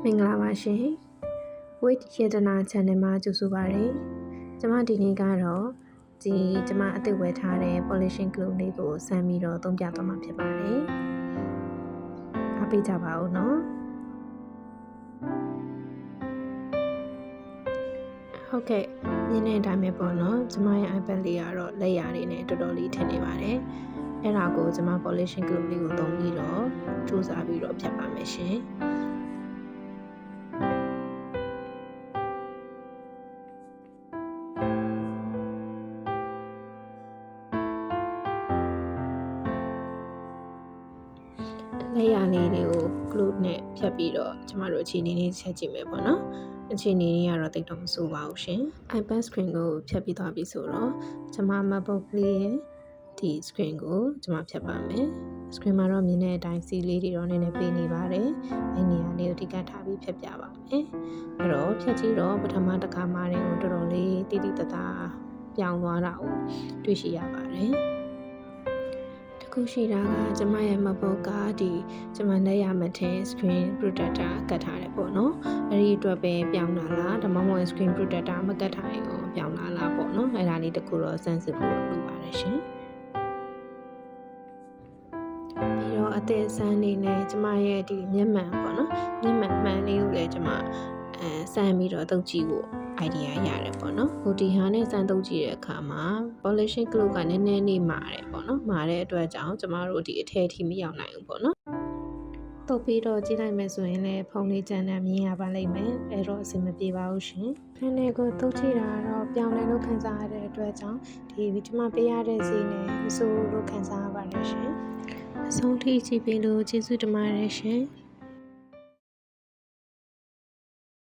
မင်္ဂလာပါရှင် Wait ရတနာ channel မှာကြိုဆိုပါရစေ။ကျွန်မဒီနေ့ကတော့ကျွန်မအသစ်ဝယ်ထားတဲ့ polishing glue လေးကိုစမ်းပြီးတော့သုံးပြသွားမှာဖြစ်ပါတယ်။အားပေးကြပါဦးနော်။ဟုတ်ကဲ့မြင်တဲ့အတိုင်းပဲပေါ့နော်။ကျွန်မရဲ့ iPad လေးကတော့လက်ရာတွေနဲ့တော်တော်လေးထင်နေပါတယ်။အဲ့ဒါကိုကျွန်မ polishing glue လေးကိုသုံးပြီးတော့စူးစမ်းပြီးတော့ဖြတ်ပါမယ်ရှင်။လက်ရာလေးတွေကို glue နဲ့ဖြတ်ပြီးတော့ကျမတို့အခြေအနေလေးချက်ကြည့်မယ်ပေါ့နော်အခြေအနေလေးကတော့တိတ်တော့မဆိုးပါဘူးရှင် iPad screen ကိုဖြတ်ပြီးသွားပြီဆိုတော့ကျမ MacBook လေးရဲ့ဒီ screen ကိုကျမဖြတ်ပါမယ် screen မှာတော့မြင်တဲ့အတိုင်းစီလေးတွေတော့နည်းနည်းပေးနေပါတယ်အဲ့နေရာလေးကိုတိကျထားပြီးဖြတ်ပြပါမယ်အဲ့တော့ဖြတ်ကြည့်တော့ပထမတစ်ခါမှတွေကိုတော်တော်လေးတိတိတသားပြောင်းသွားတာကိုတွေ့ရှိရပါတယ်ခုရှိတာကကျမရဲ့ MacBook ကကျမလက်ရမထင် screen protector ကတ်ထားတယ်ပေါ့နော်အဲ့ဒီအတွက်ပဲပြောင်းလာလားဒါမှမဟုတ် screen protector မကတ်ထားရင်ရောပြောင်းလာလားပေါ့နော်အဲ့ဒါလေးတခုတော့ sensitive လို့လုပ်ပါတယ်ရှင်ပြီးတော့အသေးစမ်းလေးနဲ့ကျမရဲ့ဒီမျက်မှန်ပေါ့နော်မျက်မှန်မှန်လေးကိုလည်းကျမစမ်းပြီးတော့တုပ်ကြည့်ဖို့ idea ရတယ်ပေါ့နော်ဟိုဒီဟာနဲ့စမ်းတုပ်ကြည့်တဲ့အခါမှာ polishing glue ကနည်းနည်းလေးမာတယ်ပေါ့နော်မာတဲ့အတွက်ကြောင့်ကျမတို့ဒီအထည်ထိမရောက်နိုင်ဘူးပေါ့နော်တုပ်ပြီးတော့ကြည့်လိုက်မယ်ဆိုရင်လည်းဖုန်းလေးကြမ်းတမ်းမြင်ရပါလိမ့်မယ်အဲ့တော့အဆင်မပြေပါဘူးရှင်ဖန်လေးကိုတုပ်ကြည့်တာတော့ပြောင်းလဲလို့ခံစားရတဲ့အတွက်ကြောင့်ဒီကျမပေးရတဲ့ဈေးနဲ့မစိုးလို့ခံစားရပါတယ်ရှင်အဆုံးထိကြည့်ပြီးလို့ကျေးဇူးတင်ပါတယ်ရှင်